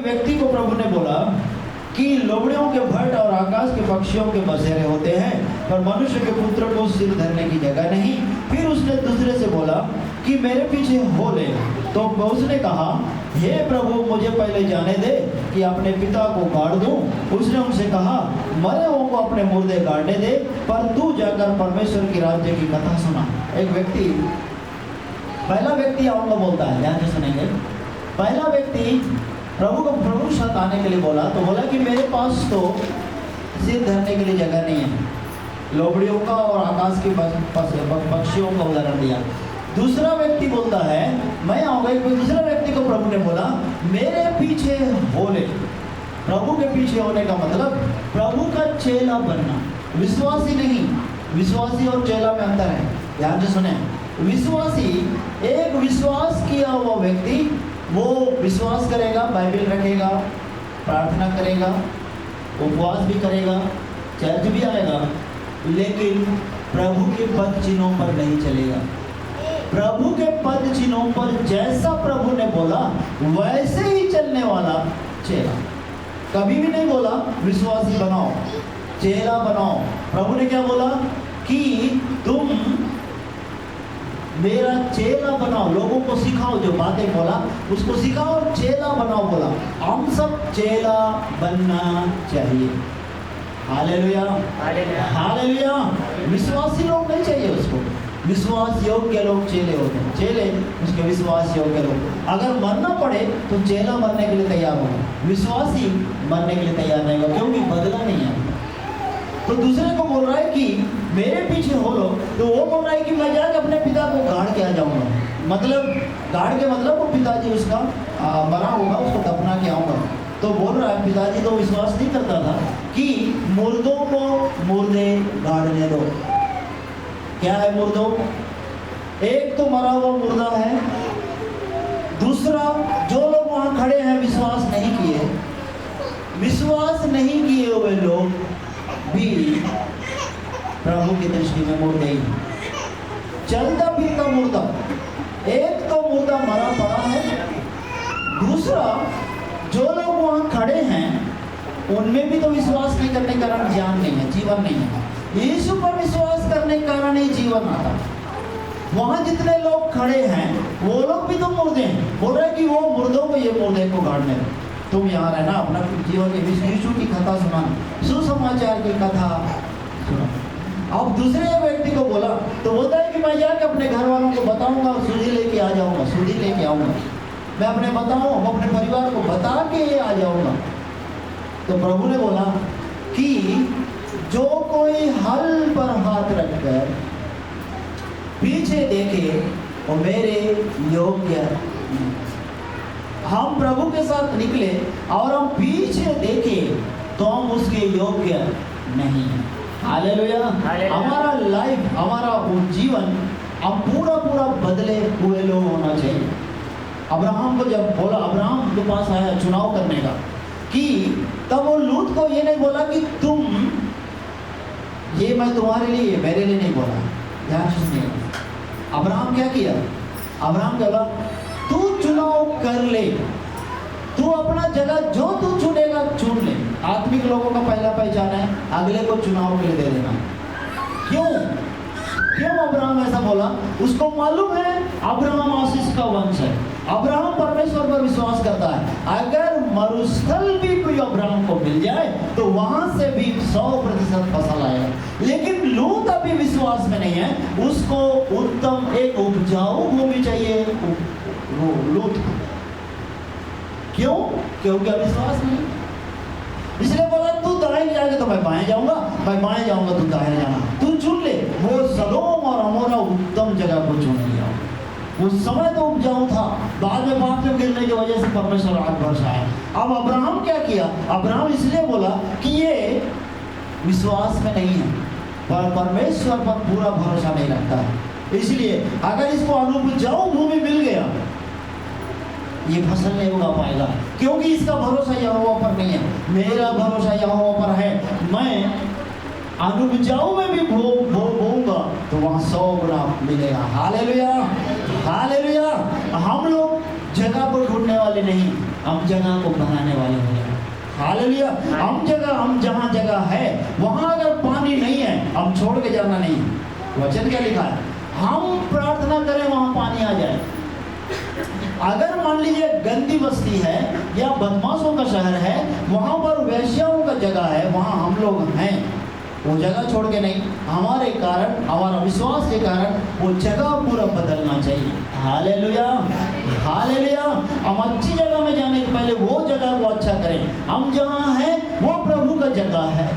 व्यक्ति को प्रभु ने बोला कि लोमड़ियों के भट्ट और आकाश के पक्षियों के बसेरे होते हैं, पर मनुष्य के पुत्र को सिर धरने की जगह नहीं। फिर उसने दूसरे से बोला कि मेरे पीछे हो ले। तो उसने कहा, हे प्रभु, मुझे पहले जाने दे कि अपने पिता को गाड़ दूं। उसने उनसे कहा, मरे हुओं को अपने मुर्दे गाड़ने दे, पर तू जाकर परमेश्वर की राज्य की कथा सुना। एक व्यक्ति, पहला व्यक्ति आऊंगा बोलता है, ध्यान से सुनेंगे। पहला व्यक्ति प्रभु के साथ आने के लिए बोला, तो बोला कि मेरे पास तो सिर धरने के लिए जगह नहीं है। लोमड़ियों का और आकाश के पक्षियों का उदाहरण दिया। दूसरा व्यक्ति बोलता है, मैं आऊंगा। एक दूसरा व्यक्ति को प्रभु ने बोला, मेरे पीछे हो ले। प्रभु के पीछे होने का मतलब प्रभु का चेला बनना, विश्वासी नहीं। विश्वासी और चेला में अंतर है, ध्यान से सुने। विश्वासी, एक विश्वास किया हुआ व्यक्ति, वो विश्वास करेगा, बाइबल रखेगा, प्रार्थना करेगा, उपवास भी करेगा, चर्च भी आएगा, लेकिन प्रभु के पद चिन्हों पर नहीं चलेगा। प्रभु के पद चिन्हों पर जैसा प्रभु ने बोला वैसे ही चलने वाला चेला। कभी भी नहीं बोला विश्वासी बनाओ, चेला बनाओ। प्रभु ने क्या बोला कि तुम मेरा चेला बनाओ, लोगों को सिखाओ। जो बातें बोला उसको सिखाओ, चेला बनाओ बोला। हम सब चेला बनना चाहिए। Hallelujah, hallelujah. विश्वासी लोग नहीं चाहिए उसको, विश्वास योग्य लोग चेले होते हैं। चेले उसके विश्वास योग्य लोग। अगर मरना पड़े तो चेला मरने के लिए तैयार होगा, विश्वासी मरने के लिए तैयार नहीं होगा, क्योंकि बदला नहीं है। तो दूसरे को बोल रहा है कि मेरे पीछे हो लो, तो वो बोल रहा है कि मैं जाकर अपने पिता को गाड़ के आ जाऊंगा। मतलब गाड़ के मतलब वो पिताजी उसका मरा होगा, उसको दफना के आऊंगा। तो बोल रहा है पिताजी तो विश्वास नहीं करता था कि मुर्दों को मुर्दे गाड़ने दो। क्या है मुर्दों? एक तो मरा हुआ मुर्दा है, दूसरा जो लोग वहां खड़े हैं विश्वास नहीं किए, विश्वास नहीं किए हुए लोग भी प्रभु की दृष्टि में मुर्दे ही। चलता फिरता मुर्दा, एक तो मुर्दा मरा पड़ा है, दूसरा जो लोग वहां खड़े हैं उनमें भी तो विश्वास नहीं करने के कारण ज्ञान नहीं है, जीवन नहीं है। यीशु पर विश्वास करने के कारण ही जीवन आता। वहां जितने लोग खड़े हैं वो लोग भी तो मुर्दे हैं। बोल रहे कि वो मुर्दों को, ये मुर्दे को गाड़ने दो। तुम यहाँ रहना, अपना जीवन के यीशु की कथा सुनाना, सुसमाचार की कथा सुना। अब दूसरे व्यक्ति को बोला तो बोलता है कि मैं जाके अपने घर वालों को बताऊंगा, सूजी लेके आ जाऊंगा, सूजी लेके आऊंगा, मैं अपने बताऊं, अपने परिवार को बता के आ जाऊंगा। तो प्रभु ने बोला कि जो कोई हल पर हाथ रखकर पीछे देखे वो मेरे योग्य। हम प्रभु के साथ निकले और हम पीछे देखे तो हम उसके योग्य नहीं हैं। हालेलुया। हमारा लाइफ, हमारा जीवन हम पूरा पूरा बदले हुए लोग होना चाहिए। अब्राहम को जब बोला, अब्राहम के पास आया चुनाव करने का, कि तब वो लूत को ये नहीं बोला कि तुम, ये मैं तुम्हारे लिए, मेरे लिए नहीं बोला। ध्यान से सुनिएगा। अब्राहम क्या किया? अब्राहम क्या बोला? तू चुनाव कर ले, तू अपना जगह जो तू चुनेगा चुन ले। आत्मिक लोगों का पहला पहचान है अगले को चुनाव के लिए दे देना। क्यों क्यों अब्राहम ऐसा बोला? उसको मालूम है अब्राहम आशीष का वंश है, अब्राहम परमेश्वर पर विश्वास करता है। अगर मरुस्थल भी कोई अब्राहम को मिल जाए तो वहां से भी 100% फसल आएगा। लेकिन लूत अभी विश्वास में नहीं है, उसको उत्तम एक उपजाऊ भूमि चाहिए लूत। क्यों? क्योंकि अविश्वास नहीं। इसलिए बोला तू दाएं जाएगा तो मैं बाएं जाऊंगा, मैं बाएं जाऊंगा तू दाएं जाना, तू चुन ले। वो सदोम और अमोरा उत्तम जगह को चुन लिया। उस समय तो उपजाऊ था, बाद में पाप में गिरने की वजह से परमेश्वर आग बरसाया। अब अब्राहम क्या किया? अब्राहम इसलिए बोला कि ये विश्वास में नहीं है, पर परमेश्वर पर पूरा भरोसा नहीं रखता है। इसलिए अगर इसको अनुपजाऊ भूमि मिल गया ये फसल नहीं उगा पाएगा, क्योंकि इसका भरोसा यहोवा पर नहीं है। मेरा भरोसा यहोवा पर है। मैं अनुपजाऊ में भी बोऊंगा तो वहां 100 गुना मिलेगा। Hallelujah, hallelujah. हम लोग जगह को ढूंढने वाले नहीं, हम जगह को बनाने वाले हो जाए। हालेलुया। हम जहाँ जगह है वहां अगर पानी नहीं है, हम छोड़ के जाना नहीं। वचन क्या लिखा है? हम प्रार्थना करें वहां पानी आ जाए। अगर मान लीजिए गंदी बस्ती है या बदमाशों का शहर है, वहां पर वेश्याओं का जगह है, वहां हम लोग हैं, वो जगह छोड़ के नहीं, हमारे कारण, हमारा विश्वास के कारण वो जगह पूरा बदलना चाहिए। Hallelujah, hallelujah. हम अच्छी जगह में जाने के पहले वो जगह को अच्छा करें। हम जहाँ हैं वो प्रभु का जगह है,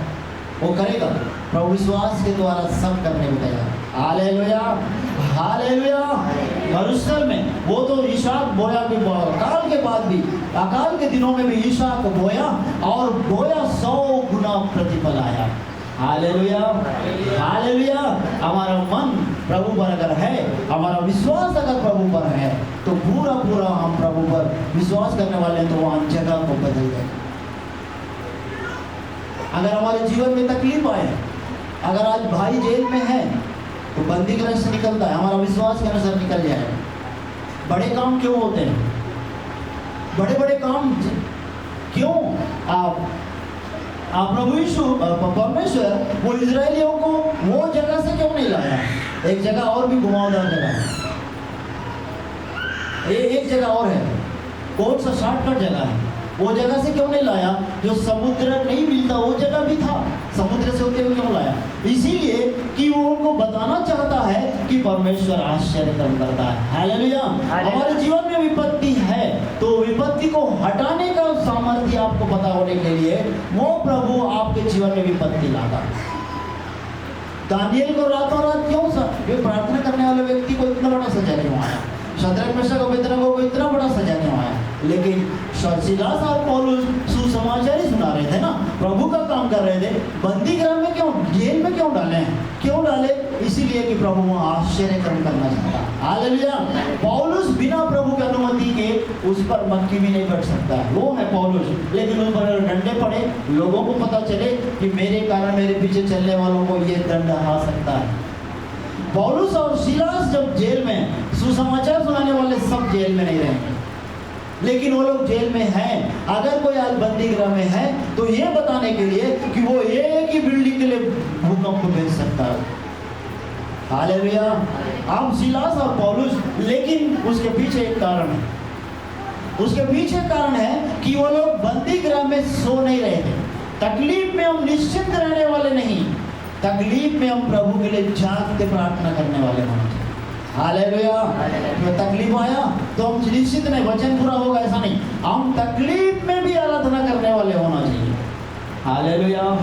वो करेगा। प्रभु विश्वास के द्वारा सब करने को तैयार। Hallelujah, hallelujah. मरुस्थल में वो तो ईशाक बोया भी, अकाल के बाद भी, अकाल के दिनों में भी ईशाक बोया और बोया 100 गुना प्रतिफल आया। Hallelujah, hallelujah. हमारा मन प्रभु पर अगर है, हमारा विश्वास अगर प्रभु पर है, तो पूरा पूरा हम प्रभु पर विश्वास करने वाले हैं, तो वहाँ जगह को बदल गए। अगर हमारे जीवन में तकलीफ आए, अगर आज भाई जेल में है तो बंदी गृह से निकलता है, हमारा विश्वास के अनुसार निकल जाए। बड़े काम क्यों होते हैं? बड़े बड़े काम क्यों? आप प्रभु यीशु परमेश्वर वो इजरायलियों को वो जगह से क्यों नहीं लाया? एक जगह और भी घुमावदार जगह है, एक जगह और है, कौन सा शॉर्टकट जगह है, वो जगह से क्यों नहीं लाया? जो समुद्र नहीं मिलता वो जगह भी था, समुद्र से होते हुए क्यों लाया? इसीलिए कि वो उनको बताना चाहता है कि परमेश्वर आश्चर्य कर्म करता है। हालेलुया। हमारे जीवन में विपत्ति है तो विपत्ति को हटाने का सामर्थ्य आपको पता होने के लिए वो प्रभु आपके जीवन में विपत्ति लाता है। दानियल को रातों रात क्यों वे प्रार्थना करने वाले व्यक्ति को इतना बड़ा सजा क्यों आया? शद्रक मेशक अबेदनगो को इतना बड़ा सजा क्यों आया? लेकिन सीलास और पौलुस सुसमाचार ही सुना रहे थे ना, प्रभु का काम कर रहे थे। बंदी गृह में क्यों, जेल में क्यों डाले? क्यों डाले? इसीलिए कि प्रभु वहाँ आश्चर्य कर्म करना चाहता। हालेलुया। पौलुस बिना प्रभु की अनुमति के उस पर मक्खी भी नहीं बैठ सकता, वो है पौलुस। लेकिन उन पर डंडे पड़े, लोगों को पता चले कि मेरे कारण मेरे पीछे चलने वालों को ये दंड आ सकता है। पौलुस और सीलास जब जेल में, सुसमाचार सुनाने वाले सब जेल में नहीं रहेंगे, लेकिन वो लोग जेल में हैं। अगर कोई आज बंदी गृह में है तो ये बताने के लिए कि वो एक ही बिल्डिंग के लिए भूकंप भेज सकता है। हालेलुया। अब सीलास और पौलुस, लेकिन उसके पीछे एक कारण है, उसके पीछे कारण है कि वो लोग बंदी गृह में सो नहीं रहे थे। तकलीफ में हम निश्चिंत रहने वाले नहीं, तकलीफ में हम प्रभु के लिए जागते प्रार्थना करने वाले होना चाहिए। हालेलुया। तो तकलीफ आया तो हम निश्चित नहीं, वचन पूरा होगा ऐसा नहीं, हम तकलीफ में भी आराधना करने वाले होना चाहिए। हालेलुया।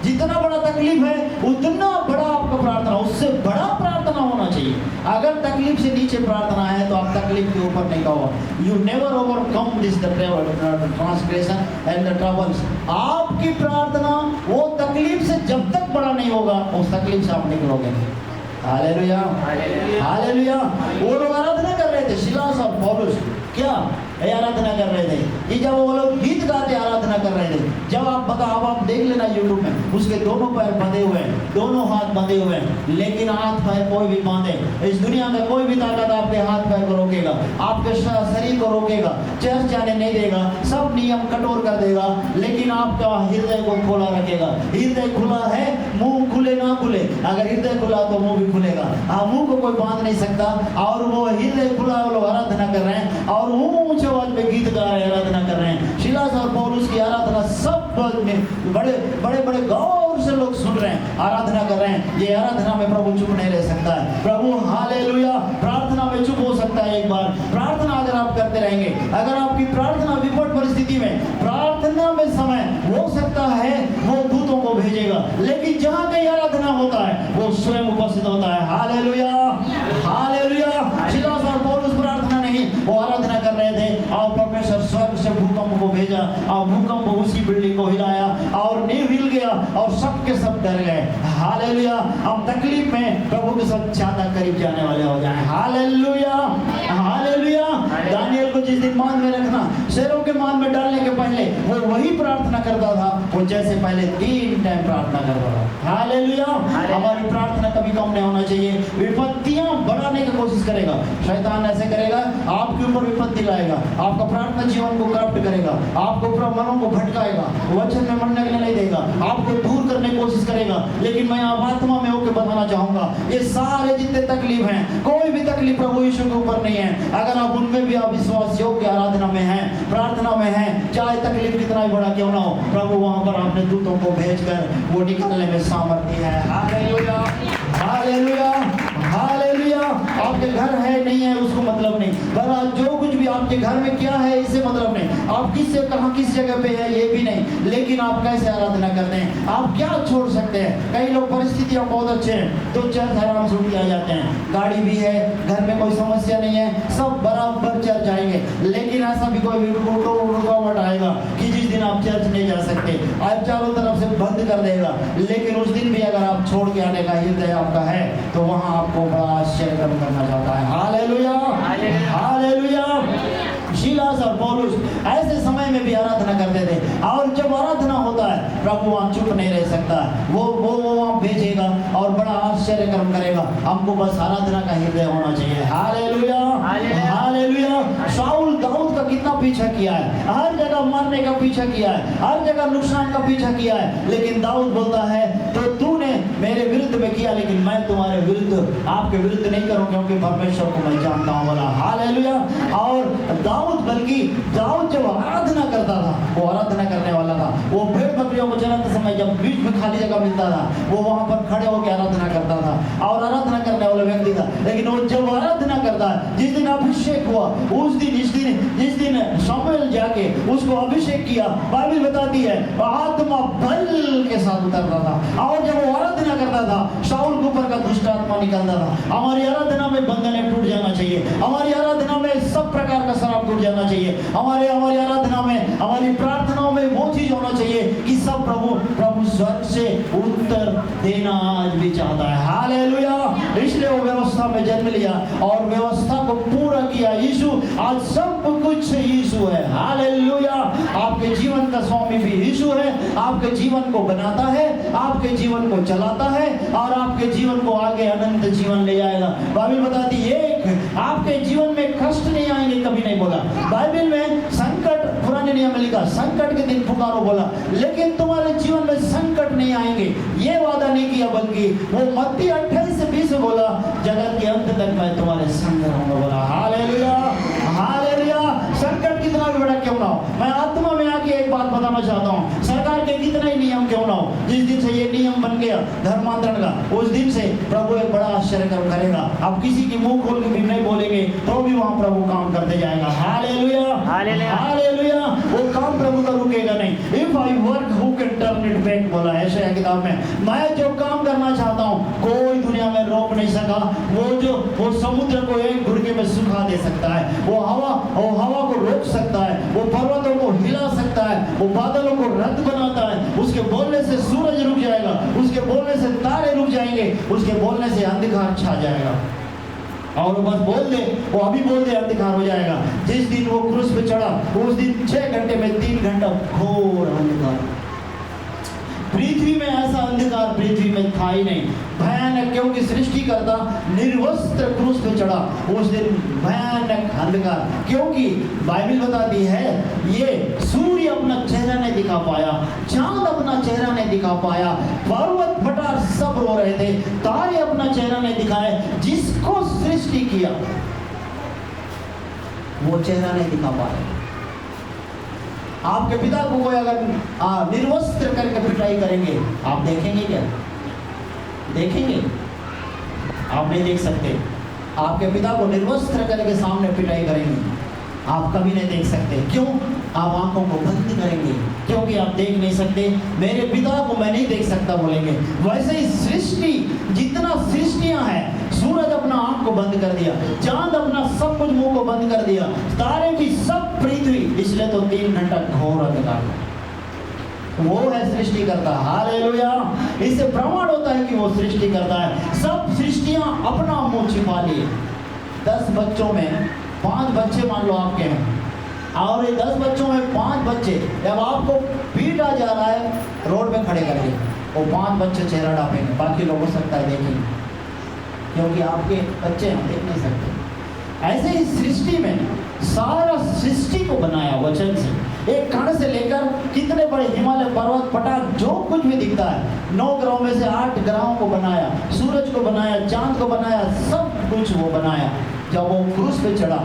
जितना बड़ा तकलीफ है उतना बड़ा आपका प्रार्थना, उससे बड़ा प्रार्थना होना चाहिए। अगर तकलीफ से नीचे प्रार्थना है तो आप तकलीफ के ऊपर नहीं कहो। You never overcome this the transgression and the troubles. आपकी प्रार्थना वो तकलीफ से जब तक बड़ा नहीं होगा उस तकलीफ से आप निकलोगे। Hallelujah, hallelujah. वो लोग आराधना कर रहे थे, सीलास और पौलुस क्या आराधना कर रहे थे कि जब वो लोग गीत गाते आराधना कर रहे थे। जब आप अब आप देख लेना यूट्यूब में, उसके दोनों पैर बंधे हुए हैं, दोनों हाथ बंधे हुए हैं, लेकिन हाथ पैर कोई भी बांधे, इस दुनिया में कोई भी ताकत आपके हाथ पैर को रोकेगा, आपके शरीर को रोकेगा, चर्च जाने नहीं देगा, सब नियम कठोर कर देगा, लेकिन आपका हृदय को खोला रखेगा। हृदय खुला है, मुंह खुले ना खुले, अगर हृदय खुला तो मुंह भी खुलेगा। मुंह को कोई बांध नहीं सकता। और वो हृदय खुला, वो लोग आराधना कर रहे हैं और ऊंचे आवाज में गीत गा रहे हैं, आराधना कर रहे हैं। सीलास और पौलुस की आराधना सब बड़े बड़े बड़े गौर से लोग सुन रहे हैं, आराधना कर रहे हैं। ये आराधना में प्रभु चुप नहीं रह सकता है। प्रभु हालेलुया प्रार्थना में चुप हो सकता है एक बार। प्रार्थना अगर आप करते रहेंगे, अगर आपकी प्रार्थना विपट परिस्थिति में, प्रार्थना में समय हो सकता है वो दूतों को भेजेगा, लेकिन जहां कहीं आराधना होता है वो स्वयं उपस्थित होता है। Hallelujah, hallelujah. सीलास और पौलुस प्रार्थना नहीं, वो आराधना कर रहे थे और परमेश्वर स्वर्ग से भूकंप को भेजा और भूकंप उसी बिल्डिंग को हिलाया और नींव हिल गया और सब के सब डर गए। हालेलुया। हम तकलीफ में प्रभु के साथ ज्यादा करीब जाने वाले हो जाएं। Hallelujah, hallelujah. दानियल को जिस दिन मान में रखना, शेरों के मान में डालने के पहले पहले वो वही प्रार्थना करता था, वो जैसे पहले 3 टाइम प्रार्थना करता था। हालेलुया। हमारी प्रार्थना कभी कम नहीं होना चाहिए। विपत्तियां बढ़ाने की कोशिश करेगा शैतान, ऐसे करेगा, आपके ऊपर विपत्ति लाएगा, आपका प्रार्थना जीवन को करप्ट करेगा, आपको ऊपर मनों को भटकाएगा, वचन में मन लगने नहीं देगा, आपको दूर करने की कोशिश करेगा। लेकिन मैं आप आत्मा में होकर बताना चाहूंगा, ये सारे जितने तकलीफ हैं, कोई भी तकलीफ प्रभु यीशु के ऊपर नहीं है। अगर आप उनमें भी अविश्वास योग्य आराधना में हैं, प्रार्थना में हैं, चाहे तकलीफ कितना ही बड़ा क्यों ना हो, प्रभु वहां पर आपने दूतों को भेजकर वो निकालने में सामर्थ्य है। Hallelujah, hallelujah, hallelujah. आपके घर है नहीं है उसको मतलब नहीं, बहरहाल जो कुछ भी आपके घर में क्या है इससे मतलब नहीं, आप किससे कहां किस जगह पे है ये भी नहीं, लेकिन आप कैसे आराधना करते हैं, आप क्या छोड़ सकते हैं। कई लोग परिस्थितियां बहुत अच्छे हैं तो चर्च आराम से उठ आ जाते हैं, गाड़ी भी है, घर में कोई समस्या नहीं है, सब बराबर चर्च जाएंगे। लेकिन ऐसा भी कोई रुकावट आएगा कि जिस दिन आप चर्च नहीं जा सकते, आप चारों तरफ से बंद कर देगा, लेकिन उस दिन भी अगर आप छोड़ के आने का हृदय आपका है तो वहां आपको बड़ा आश्चर्य करना चाहता है। Hallelujah, hallelujah. शीलास और पौलुस ऐसे समय में भी आराधना करते थे, और जब आराधना होता है प्रभु वहां चुप नहीं रह सकता, वो वहां भेजेगा और बड़ा आश्चर्य कर्म करेगा। हमको बस आराधना का हृदय होना चाहिए। Hallelujah, hallelujah. शाऊल दाऊद का कितना पीछा किया है, हर जगह मारने का पीछा किया है, हर जगह नुकसान का पीछा किया है, लेकिन दाऊद बोलता है तो तूने मेरे विरुद्ध में किया, लेकिन मैं तुम्हारे विरुद्ध आपके विरुद्ध नहीं करूं, क्योंकि परमेश्वर को मैं जानता हूं। बोला हालेलुया। और बल्कि दाऊद जब आराधना करता था, वो आराधना करने वाला था, वो भेड़ बकरियों को चलाते समय जब बीच में खाली जगह मिलता था वो वहां पर खड़े होकर आराधना करता था, और आराधना करने वाला व्यक्ति था। लेकिन वो जब आराधना करता है, जिस दिन अभिषेक हुआ उस दिन जिस दिन शमूएल जाके उसको अभिषेक किया, बाइबल बताती है आत्मा बल के साथ उतरता था, और जब वो आराधना करता था शाऊल के ऊपर का दुष्ट आत्मा निकलता था। हमारी आराधना में बंधन टूट जाना चाहिए, हमारी आराधना में सब प्रकार का शराब टूट जाना चाहिए, हमारी आराधना में, हमारी प्रार्थनाओं में वो चीज होना चाहिए कि सब प्रभु स्वर्ग से उत्तर देना आज भी चाहता है। हालेलुया। इसलिए वो व्यवस्था में जन्म लिया और व्यवस्था को पूरा किया यीशु। आज सब कुछ यीशु है। हालेलुया। आपके जीवन का स्वामी भी यीशु है, आपके जीवन को बनाता है, आपके जीवन को चलाता है, और आपके जीवन को आगे अनंत जीवन ले जाएगा। बाइबल बताती है आपके जीवन में कष्ट नहीं आएंगे, कभी नहीं बोला। बाइबल में संकट, पुराने नियम में लिखा संकट के दिन पुकारो बोला, लेकिन तुम्हारे जीवन में संकट नहीं आएंगे ये वादा नहीं किया, बल्कि वो मत्ती 28:20 में बोला जगत के अंत तक मैं तुम्हारे संग रहूंगा। बोला हालेलुया, हालेलुया। संकट कितना भी बड़ा क्यों ना हो, मैं आत्मा में आके एक बात बताना चाहता हूँ, सरकार के कितने ही नियम क्यों ना हो, जिस दिन से ये नियम बन गया धर्मांतरण का, उस दिन से प्रभु एक बड़ा आश्चर्य कर्म करेगा। अब किसी की मुंह खोल के भी नहीं बोलेंगे तो भी वहां प्रभु काम करते जाएगा। Hallelujah, hallelujah, hallelujah. वो काम प्रभु का रुकेगा नहीं। If I work who can turn it back, बोला है यशायाह किताब में। मैं जो काम करना चाहता हूँ कोई दुनिया में रोक नहीं सका। वो समुद्र को एक घुड़के में सुखा दे सकता है, वो हवा को रोक सकता है, वो पर्वतों को हिला सकता है, वो बादलों को रद्द बनाता है। उसके बोलने से सूरज रुक जाएगा, उसके बोलने से तारे रुक जाएंगे, उसके बोलने से अंधकार छा जाएगा। और वो बस बोल दे, वो अभी बोल दे अंधकार हो जाएगा। जिस दिन वो क्रूस पे चढ़ा उस दिन 6 घंटे में 3 घंटा घोर अंधकार। पृथ्वी में ऐसा अंधकार पृथ्वी में था ही नहीं, भयानक, क्योंकि सृष्टिकर्ता निर्वस्त्र क्रूस पे चढ़ा उस दिन भयानक अंधकार। क्योंकि बाइबल बताती है ये सूर्य अपना चेहरा नहीं दिखा पाया, चांद अपना चेहरा नहीं दिखा पाया, पर्वत पठार सब रो रहे थे, तारे अपना चेहरा नहीं दिखाए। जिसको सृष्टि किया वो चेहरा नहीं दिखा पाया। आपके पिता को कोई अगर निर्वस्त्र करके पिटाई करेंगे, आप देखेंगे क्या? देखेंगे? आप नहीं देख सकते। आपके पिता को निर्वस्त्र करके सामने पिटाई करेंगे, आप कभी नहीं देख सकते। क्यों? आप आंखों को बंद करेंगे, क्योंकि आप देख नहीं सकते। मेरे पिता को मैं नहीं देख सकता बोलेंगे। वैसे ही सृष्टि, जितना सृष्टियां हैं, सूरज अपना आंख को बंद कर दिया, चांद अपना सब कुछ मुंह को बंद कर दिया, तारे की सब पृथ्वी, इसलिए तो 3 घंटा घोर अंधकार। वो है सृष्टि करता। हालेलुया। इससे प्रमाण होता है कि वो सृष्टि करता है। सब सृष्टियां अपना मुंह छिपा लिए। 10 बच्चों में 5 बच्चे मान लो आपके हैं, और ये 10 बच्चों में 5 बच्चे जब आपको पीटा जा रहा है रोड में खड़े करके, वो 5 बच्चे चेहरा डापेंगे, बाकी लोग हो सकता है देखेंगे, क्योंकि आपके बच्चे हम देख नहीं सकते। ऐसे ही सृष्टि में सारा सृष्टि को बनाया वचन से, एक कण से लेकर कितने बड़े हिमालय पर्वत पठार जो कुछ भी दिखता है, 9 ग्रहों में से 8 ग्रहों को बनाया, सूरज को बनाया, चांद को बनाया, सब कुछ वो बनाया। जब वो क्रूस पे चढ़ा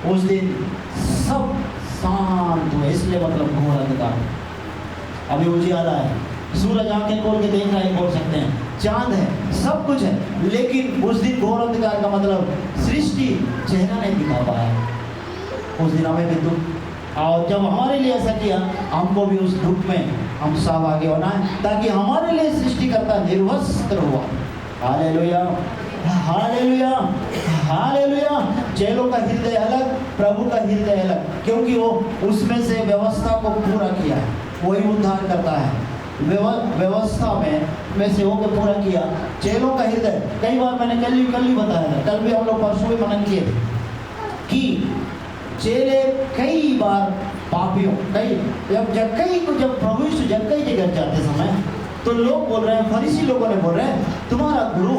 उस दिन सब शांत हुए, इसलिए मतलब घोर अंधकार। अभी उजियाला है, सूरज आंखें खोल के देख रहा है, बोल सकते हैं, चांद है, सब कुछ है, लेकिन उस दिन घोर अंधकार का मतलब सृष्टि चेहरा नहीं दिखा पाया। उस दिन हमें भी दुख, और जब हमारे लिए ऐसा किया, हमको भी उस दुख में हम सब आगे होना है, ताकि हमारे लिए सृष्टिकर्ता निर्वस्त्र हुआ। Hallelujah, hallelujah, hallelujah. चेलों का हृदय अलग, प्रभु का हृदय अलग, क्योंकि वो उसमें से व्यवस्था को पूरा किया है, वही उद्धार करता है। व्यवस्था में से होकर पूरा किया। चेलों का हृदय, कई बार मैंने कल ही बताया था, कल भी हम लोग परसों भी मनन किए कि चेले कई बार पापियों, जब प्रभु यीशु जक्कई के घर जाते समय तो लोग बोल रहे हैं, फरीसी लोगों ने बोल रहे हैं, तुम्हारा गुरु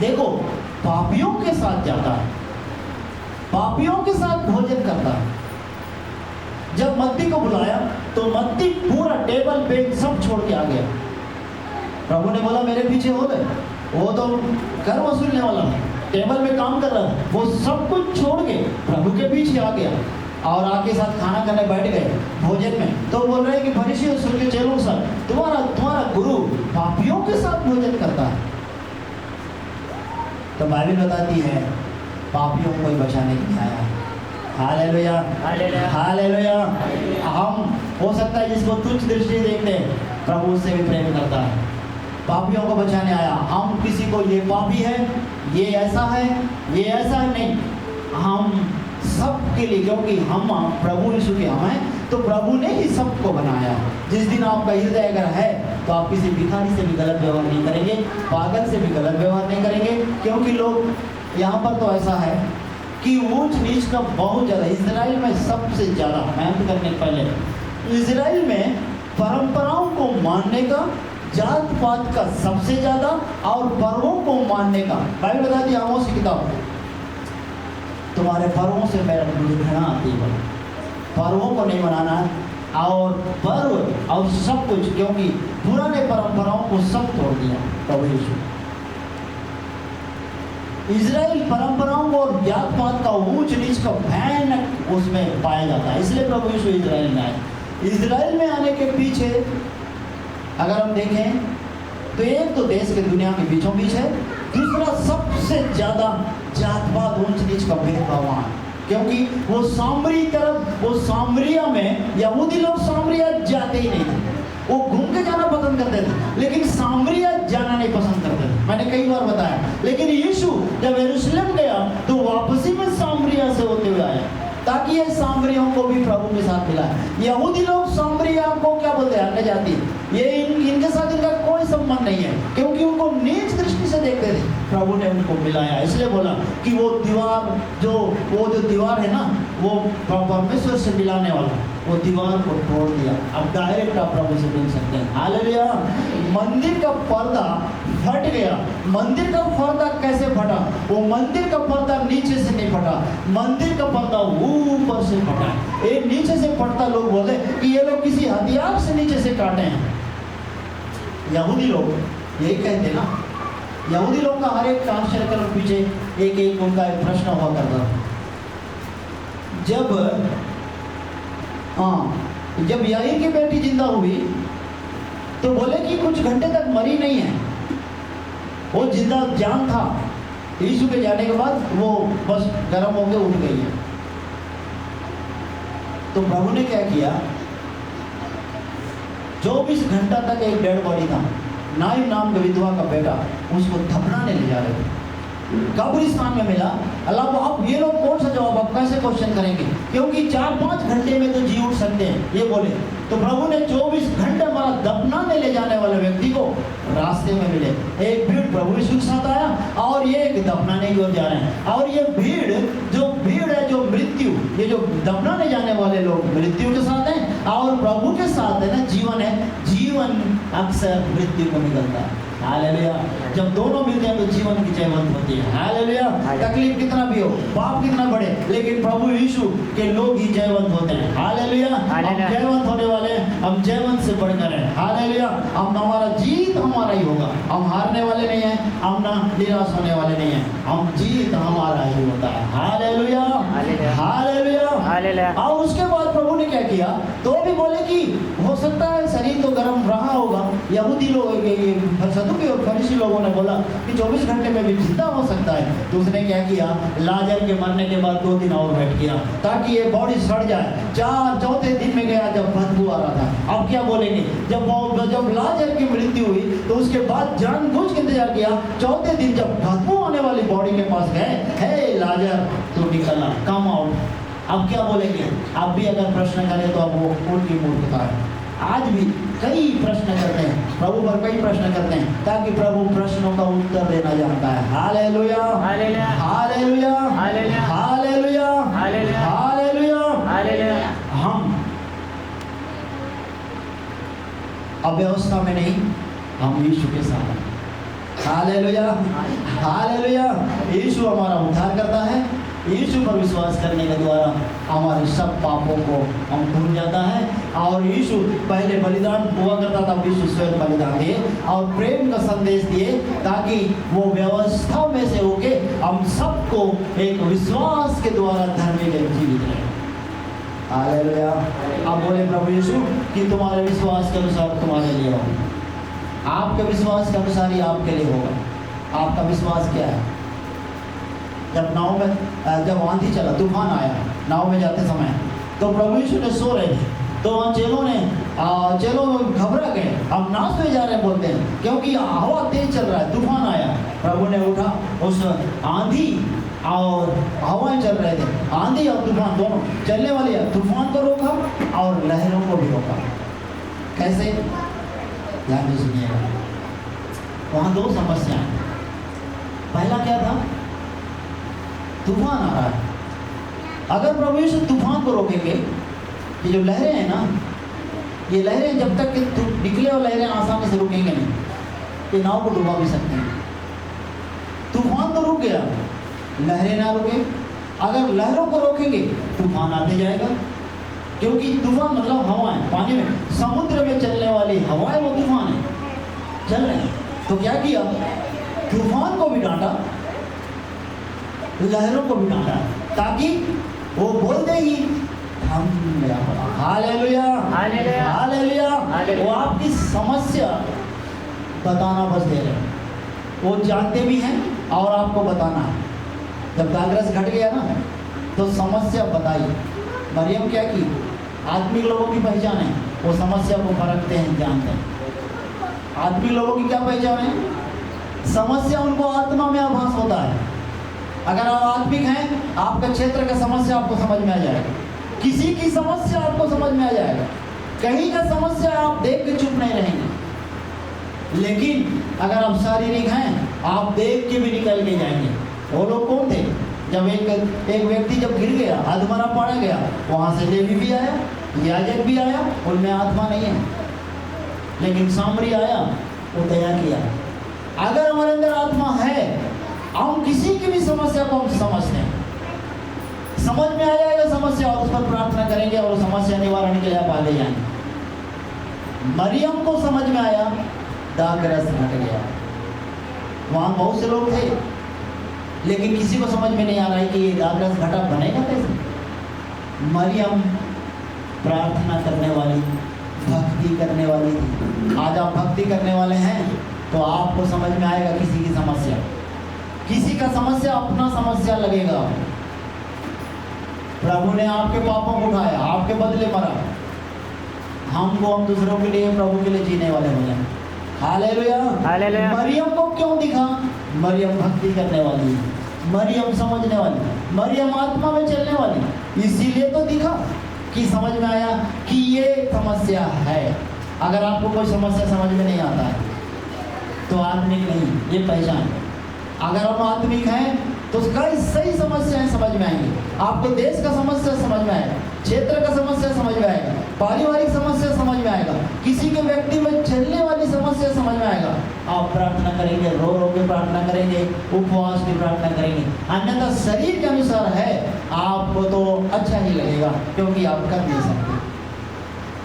देखो पापियों के साथ जाता है, पापियों के साथ भोजन करता है। जब मत्ती को बुलाया तो मत्ती पूरा टेबल पे सब छोड़ के आ गया। प्रभु ने बोला मेरे पीछे हो गए, वो तो कर वसूलने वाला है, टेबल में काम कर रहा है, वो सब कुछ छोड़ के प्रभु के पीछे आ गया और आके साथ खाना खाने बैठ गए भोजन में। तो बोल रहे हैं कि फरीसी और सदूकी चेलों के साथ तुम्हारा गुरु पापियों के साथ भोजन करता है। तो बाइबल बताती है पापियों को बचाने के लिए आया। Hallelujah, hallelujah. हम हो सकता है जिसको तुच्छ दृष्टि देखते हैं, प्रभु उससे भी प्रेम करता है, पापियों को बचाने आया। हम किसी को ये पापी है, ये ऐसा है, ये ऐसा है नहीं, हम सबके लिए, क्योंकि हम प्रभु यीशु के हम हैं, तो प्रभु ने ही सबको बनाया। जिस दिन आपका हृदय अगर है तो आप किसी भिखारी से भी गलत व्यवहार नहीं करेंगे, पागल से भी गलत व्यवहार नहीं करेंगे, क्योंकि लोग यहाँ पर तो ऐसा है कि ऊंच नीच का बहुत ज़्यादा, इजराइल में सबसे ज़्यादा, मेहनत करने पहले इजराइल में परंपराओं को मानने का, जात पात का सबसे ज़्यादा, और पर्वों को मानने का। बाइबल बताती है आमोस की किताब, तुम्हारे पर्वों से मेरा घृणा आती है, पर्वों को नहीं मनाना है, और पर्व और सब कुछ, क्योंकि पुराने परंपराओं को सब तोड़ दिया प्रभु यीशु। इजराइल परंपराओं और जात पात का ऊंच नीच का भयानक उसमें पाया जाता है, इसलिए प्रभु यीशु इजराइल में आए। इजराइल में आने के पीछे अगर हम देखें तो एक तो देश के दुनिया के बीचों बीच है, दूसरा सबसे ज़्यादा जात पात ऊंच नीच का भेदभाव वहाँ, क्योंकि वो सामरी तरफ, वो सामरिया में यहूदी लोग सामरिया जाते ही नहीं थे, वो घूम के जाना पसंद करते थे, लेकिन सामरिया जाना नहीं पसंद करते थे, मैंने कई बार बताया। लेकिन यीशु जब यरूशलेम गया तो वापसी में सामरिया से होते हुए आया, ताकि ये सामरियों को भी प्रभु के साथ मिला है। यहूदी लोग सामरिया को क्या बोलते हैं, अन्य जाति, ये इनके साथ इनका कोई संबंध नहीं है, क्योंकि उनको नीच दृष्टि से देखते थे। प्रभु ने उनको मिलाया, इसलिए बोला कि वो जो दीवार है ना, वो परमेश्वर से मिलाने वाला, वो दीवार को तोड़ दिया, अब डायरेक्ट आप प्रभु से मिल सकते हैं। हालेलुया। मंदिर का पर्दा फट गया। मंदिर का पर्दा कैसे फटा? वो मंदिर का पर्दा नीचे से नहीं फटा, मंदिर का पर्दा ऊपर से फटा। ये नीचे से फटता, लोग बोले कि ये लोग किसी हथियार से नीचे से काटे हैं। यहूदी लोग यही कहते ना, यहूदी लोग का हर एक आश्चर्य के पीछे एक उनका एक प्रश्न हुआ करता। जब याईर की बेटी जिंदा हुई तो बोले कि कुछ घंटे तक मरी नहीं है, वो जिंदा जान था, यीशु के जाने के बाद वो बस गर्म होकर उठ गई है। तो प्रभु ने क्या किया, 24 घंटा तक एक डेड बॉडी था, नाइम नाम के विधवा का बेटा, उसको दफनाने ले जा रहे थे, कब्रिस्तान में मिला। अल्लाह, अब ये लोग कौन सा जवाब, अब कैसे क्वेश्चन करेंगे, क्योंकि 4-5 घंटे में तो जी उठ सकते हैं, ये बोले। तो प्रभु ने 24 घंटे हमारा दफनाने ले जाने वाले व्यक्ति को रास्ते में मिले। एक भीड़ प्रभु यीशु के साथ आया और ये एक दफनाने की ओर जा रहे हैं, और ये भीड़ जो भीड़ है, जो मृत्यु, ये जो दफनाने जाने वाले लोग मृत्यु के साथ हैं, और प्रभु के साथ है ना जीवन है, जीवन अक्सर मृत्यु को निकलता है। हालेलुया। जब दोनों मिलते हैं तो जीवन की जयवंत होती है। हालेलुया। तकलीफ कितना भी हो, पाप कितना बढ़े, लेकिन प्रभु यीशु के लोग ही जयवंत होते हैं। हालेलुया। हम जयवंत होने वाले हैं, हम जयवंत से बढ़कर हैं। हालेलुया। हम हमारा जीत हमारा ही होगा, हम हारने वाले नहीं हैं, हम ना निराश होने वाले नहीं हैं, हम जीत हमारा ही होता है। हालेलुया। हालेलुया। और उसके बाद प्रभु ने क्या किया, तो भी बोले कि हो सकता है शरीर तो गर्म रहा होगा। यहूदी लोग, सदूकी और फरीसी लोगों ने बोला कि 24 घंटे में भी जिंदा हो सकता है। तो उसने क्या किया, लाजर के मरने के बाद 2 दिन और बैठ गया ताकि ये बॉडी सड़ जाए। चौथे दिन में गया जब बदबू आ रहा था। अब क्या बोलेंगे, जब लाजर की मृत्यु हुई तो उसके बाद जानबूझ के इंतजार किया। चौथे दिन जब बदबू आने वाली बॉडी के पास गए, हे लाजर तू निकलना, कम आउट। अब क्या बोलेंगे, अब भी अगर प्रश्न करें तो अब वो उनकी मूर्खता है। आज भी कई प्रश्न करते हैं, प्रभु पर कई प्रश्न करते हैं, ताकि प्रभु प्रश्नों का उत्तर देना जानता है। Hallelujah. Hallelujah. Hallelujah. Hallelujah. Hallelujah. Hallelujah. हम अव्यवस्था में नहीं, हम यीशु के साथ हैं। हालेलुया। हालेलुया। यीशु हमारा उद्धार करता है। यीशु पर विश्वास करने के द्वारा हमारे सब पापों को हम भूल जाता है। और यीशु पहले बलिदान हुआ करता था, यीशु स्वयं बलिदान दिए और प्रेम का संदेश दिए, ताकि वो व्यवस्था में से होके हम सबको एक विश्वास के द्वारा धर्मी जीवित रहे। हालेलुया। अब बोले प्रभु यीशु कि तुम्हारे विश्वास के अनुसार तुम्हारे लिए होगा, आपके विश्वास के अनुसार ही आपके लिए होगा। आपका विश्वास क्या है? जब नाव में जब आंधी चला, तूफान आया नाव में जाते समय, तो प्रभु यीशु ने सो रहे थे, तो वहाँ चेलों घबरा गए, हम नाश में जा रहे हैं बोलते हैं, क्योंकि हवा तेज चल रहा है, तूफान आया। प्रभु ने उठा, उस आंधी और हवाएं चल रहे थे, आंधी और तूफान दोनों चलने वाली है, तूफान को रोका और लहरों को भी रोका। कैसे? ध्यान से सुनिएगा। वहाँ 2 समस्याएं। पहला क्या था? तूफान आ रहा है। अगर प्रभु यीशु तूफान को रोकेंगे, ये जो लहरें हैं ना, ये लहरें जब तक कि निकले और लहरें आसानी से रुकेंगे नहीं, ये नाव को डुबा भी सकते हैं। तूफान तो रुक गया, लहरें ना रुके। अगर लहरों को रोकेंगे, तूफान आते जाएगा, क्योंकि तूफान मतलब हवाएं, पानी में, समुद्र में चलने वाली हवाएं वो तूफान है, चल रहे हैं। तो क्या किया, तूफान को भी डांटा, लहरों को भी डांटा, ताकि वो बोल देगी हम मेरा पड़ा। हालेलुया। हालेलुया। हालेलुया। वो आपकी समस्या बताना बस दे रहे हैं, वो जानते भी हैं और आपको बताना है। जब कागरस घट गया ना, तो समस्या बताई। मरियम क्या की, आत्मिक लोगों की पहचान है, वो समस्या को परखते हैं, जानते हैं। आत्मिक लोगों की क्या पहचान है? समस्या उनको आत्मा में आभास होता है। अगर आप आत्मिक हैं, आपका क्षेत्र का समस्या आपको समझ में आ जाएगा, किसी की समस्या आपको समझ में आ जाएगा, कहीं का समस्या आप देख के चुप नहीं रहेंगे। लेकिन अगर आप शारीरिक हैं, आप देख के भी निकल के जाएंगे। वो लोग कौन थे? जब एक व्यक्ति जब गिर गया, अधमरा पड़ा गया, वहाँ से लेवी भी आया, याजक भी आया, उनमें आत्मा नहीं है, लेकिन सामरी आया, वो दया किया। अगर हमारे अंदर आत्मा है, हम किसी की भी समस्या को हम समझते हैं, समझ में आ जाएगा समस्या, और उस पर प्रार्थना करेंगे और समस्या निवारण के लिए आप आगे जाएंगे। मरियम को समझ में आया, दाखरस घट गया। वहाँ बहुत से लोग थे, लेकिन किसी को समझ में नहीं आ रहा है कि ये दाखरस घटा बनेगा कैसे। मरियम प्रार्थना करने वाली, भक्ति करने वाली थी। आज आप भक्ति करने वाले हैं तो आपको समझ में आएगा किसी की समस्या, किसी का समस्या अपना समस्या लगेगा। प्रभु ने आपके पापों को उठाया, आपके बदले मरा, हम दूसरों के लिए, प्रभु के लिए जीने वाले हो जाए। हालेलुया। हालेलुया। मरियम को क्यों दिखा? मरियम भक्ति करने वाली, मरियम समझने वाली, मरियम आत्मा में चलने वाली, इसीलिए तो दिखा कि समझ में आया कि ये समस्या है। अगर आपको कोई समस्या समझ में नहीं आता है तो आत्मिक नहीं, ये पहचान। अगर हम आत्मिक हैं तो कई सही समस्याएं समझ में आएंगी। आपको देश का समस्या समझ में आएगा, क्षेत्र का समस्या समझ में आएगा, पारिवारिक समस्या समझ में आएगा, किसी के व्यक्ति में चलने वाली समस्या समझ में आएगा। आप प्रार्थना करेंगे, रो रो के प्रार्थना करेंगे, उपवास की प्रार्थना करेंगे। अन्यथा शरीर के अनुसार है, आपको तो अच्छा ही लगेगा क्योंकि आप कर नहीं सकते।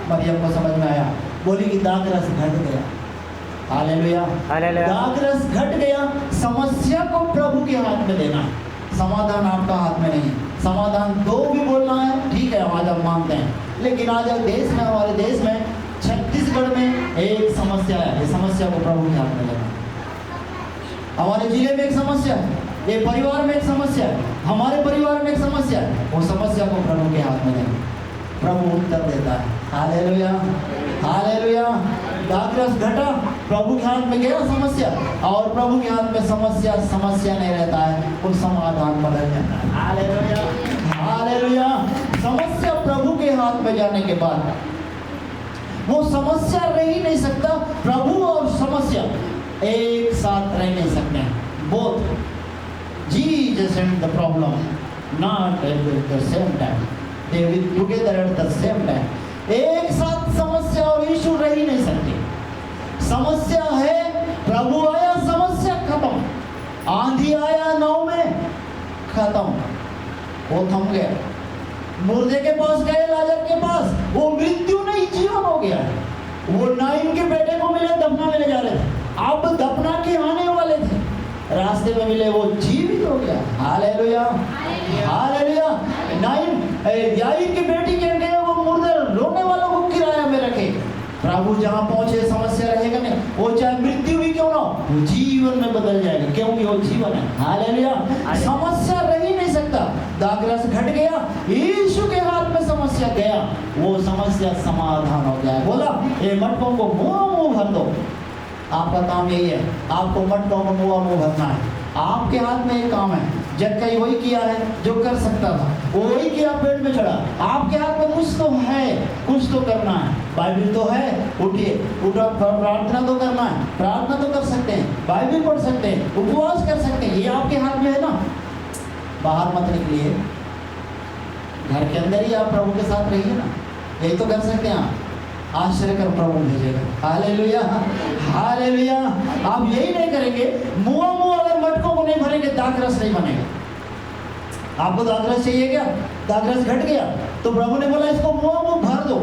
मरियम को समझ में आया, बोली कि दाखरस घट गया। हालेलुया, दाखरस घट गया। समस्या को प्रभु के हाथ में देना, समाधान आपका हाथ में नहीं। समाधान दो भी बोलना है, ठीक है, आज हम मानते हैं, लेकिन आज देश में, हमारे देश में, छत्तीसगढ़ में एक समस्या है, ये समस्या को प्रभु के हाथ में लेना। हमारे जिले में एक समस्या है, ये परिवार में एक समस्या है, हमारे परिवार में एक समस्या है, वो समस्या को प्रभु के हाथ में लेना। प्रभु उत्तर देता है। Hallelujah, hallelujah. दाखरस घटा, प्रभु के हाथ में गया समस्या, और प्रभु के हाथ में समस्या नहीं रहता है, वो समाधान बदल जाता है। Hallelujah, hallelujah. समस्या प्रभु के हाथ में जाने के बाद वो समस्या रह ही नहीं सकता। प्रभु और समस्या एक साथ रह नहीं सकते हैं। Both Jesus and the problem not at the same time, they will together at the same time. एक साथ समस्या और यीशु रह ही नहीं सकते। समस्या है, प्रभु आया, समस्या खत्म। आंधी आया नाव में, खत्म, वो थम गया। मुर्दे के पास गए, लाजर के पास, वो मृत्यु नहीं, जीवन हो गया। वो नाइन के बेटे को मिले, दफना में ले जा रहे थे, अब दफना के आने वाले थे, रास्ते में मिले, वो जीवित हो गया। Hallelujah, hallelujah. नाइन याईर की बेटी के गए, वो मुर्दे रोने वालों को किराया में रखे। प्रभु जहाँ पहुंचे समस्या रहेगा नहीं, वो चाहे मृत्यु भी क्यों ना हो, जीवन में बदल जाएगा, क्योंकि वो जीवन है। हालेलुया। समस्या रह ही नहीं सकता। दाखरस घट गया, यीशु के हाथ में समस्या गया, वो समस्या समाधान हो गया। बोला ये मटकों को मुंह भर दो। आपका काम यही है, आपको मटकों को मुंह भरना है। आपके हाथ में एक काम है, जक्कई वही किया है जो कर सकता था, वो वही किया, पेट में चढ़ा। आपके हाथ में कुछ तो है, कुछ तो करना है। बाइबल तो है, उठिए, उठा, प्रार्थना तो करना है, प्रार्थना तो कर सकते हैं, बाइबल पढ़ सकते हैं, उपवास कर सकते हैं, ये आपके हाथ में है ना। बाहर मत निकलिए, घर के अंदर ही आप प्रभु के साथ रहिए ना, यही तो कर सकते हैं आप। आश्चर्य कर प्रभु भेजेगा। Hallelujah, hallelujah. आप यही नहीं करेंगे, मुंह अगर मटकों को नहीं भरेंगे, दाखरस नहीं बनेगा। आपको दाखरस चाहिए क्या? दाखरस घट गया तो प्रभु ने बोला इसको मुंह भर दो,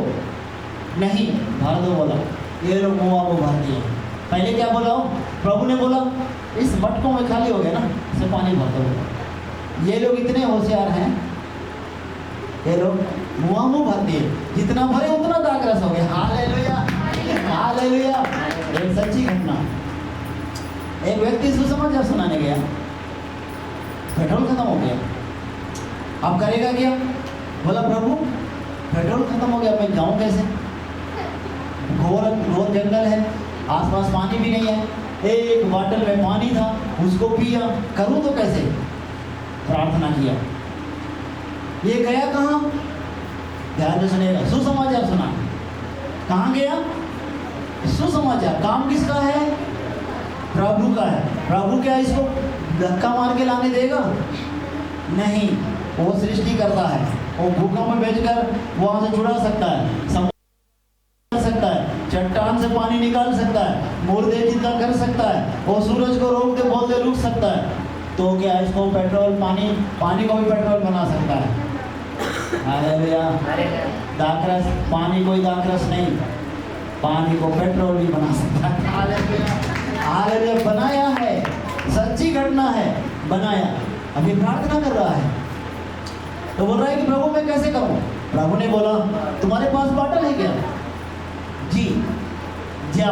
नहीं भर दो बोला, ये लोग मुंह भर दिए। पहले क्या बोला प्रभु ने? बोला इस मटकों में खाली हो गया ना, इसे पानी भर दो। ये लोग इतने होशियार हैं, ये लोग मुंह भर दिए, जितना भरे उतना दाखरस हो गया। Hallelujah, hallelujah. एक सच्ची घटना, एक व्यक्ति सुसमाचार सुनाने गया, पेट्रोल खत्म हो गया। अब करेगा क्या? बोला प्रभु पेट्रोल खत्म हो गया, मैं जाऊं कैसे? घोर जंगल है, आसपास पानी भी नहीं है, एक बॉटल में पानी था, उसको पिया, करूं तो कैसे? प्रार्थना किया। ये गया कहाँ? ध्यान से सुनिएगा, सुसमाचार सुना। कहाँ गया? सुसमाचार। काम किसका है? प्रभु का है। प्रभु क्या इसको धक्का मार के लाने देगा? नहीं, वो सृष्टि करता है, वो भूखों में भेजकर वहां से छुड़ा सकता है, सकता है, चट्टान से पानी निकाल सकता है, मुर्दे जिंदा कर सकता है, वो सूरज को रोक दे बोल दे रुक सकता है। तो क्या इसको पेट्रोल, पानी को भी पेट्रोल बना सकता है। हालेलुया। दाखरस, पानी कोई दाखरस नहीं, पानी को पेट्रोल भी बना सकता है। Hallelujah, hallelujah. बनाया है, सच्ची घटना है, बनाया। अभी प्रार्थना कर रहा है तो बोल रहा है कि प्रभु मैं कैसे करूं? प्रभु ने बोला तुम्हारे पास बॉटल है क्या? जी, जा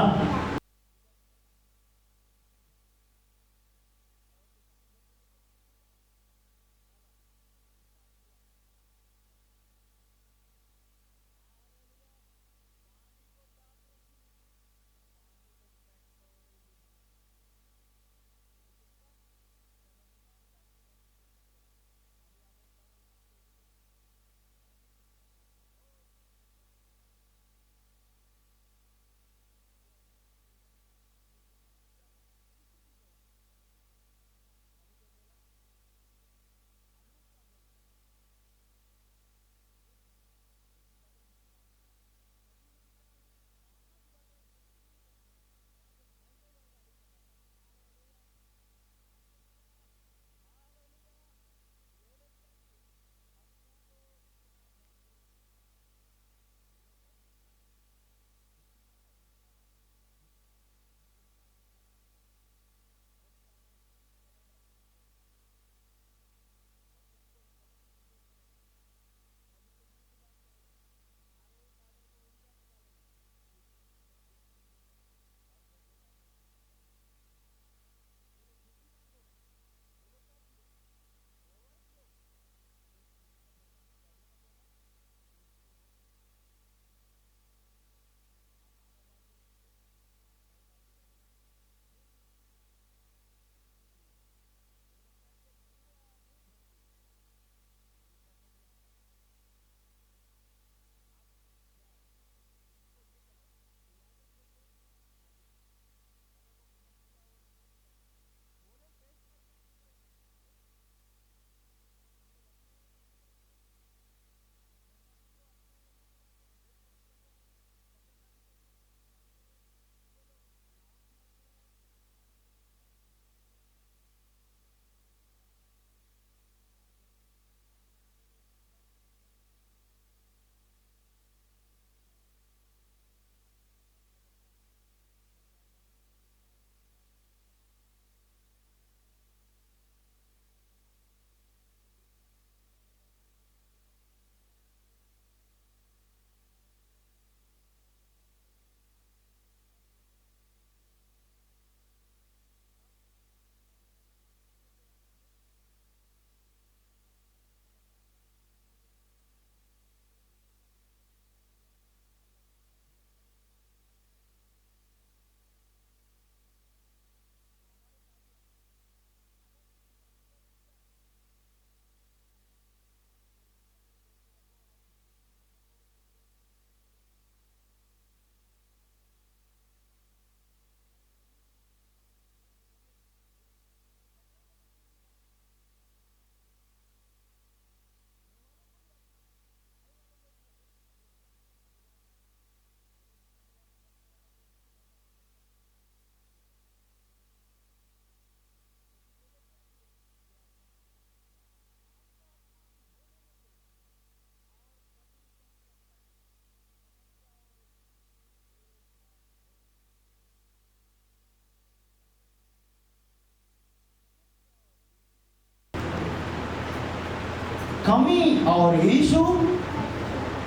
कमी और यीशु,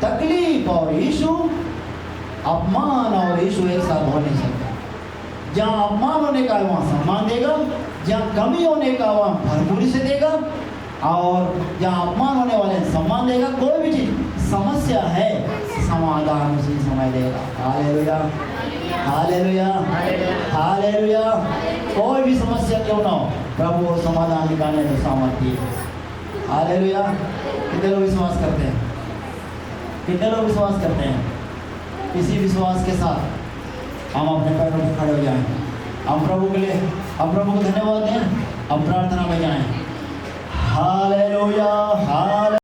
तकलीफ और यीशु, अपमान और यीशु एक साथ हो नहीं सकता। जहाँ अपमान होने का वहाँ सम्मान देगा, जहाँ कमी होने का वहाँ भरपूरी से देगा, और जहाँ अपमान होने वाले सम्मान देगा। कोई भी चीज समस्या है, समाधान उसी समय देगा। Hallelujah, hallelujah, hallelujah. कोई भी समस्या क्यों ना हो, प्रभु समाधान निकालने में सामर्थ्य है। हालेलुया। कितने लोग विश्वास करते हैं? कितने लोग विश्वास करते हैं? इसी विश्वास के साथ हम अपने पैरों पर खड़े हो जाएं। हम प्रभु के लिए, हम प्रभु को धन्यवाद दें, हम प्रार्थना में जाएं। Hallelujah, hallelujah.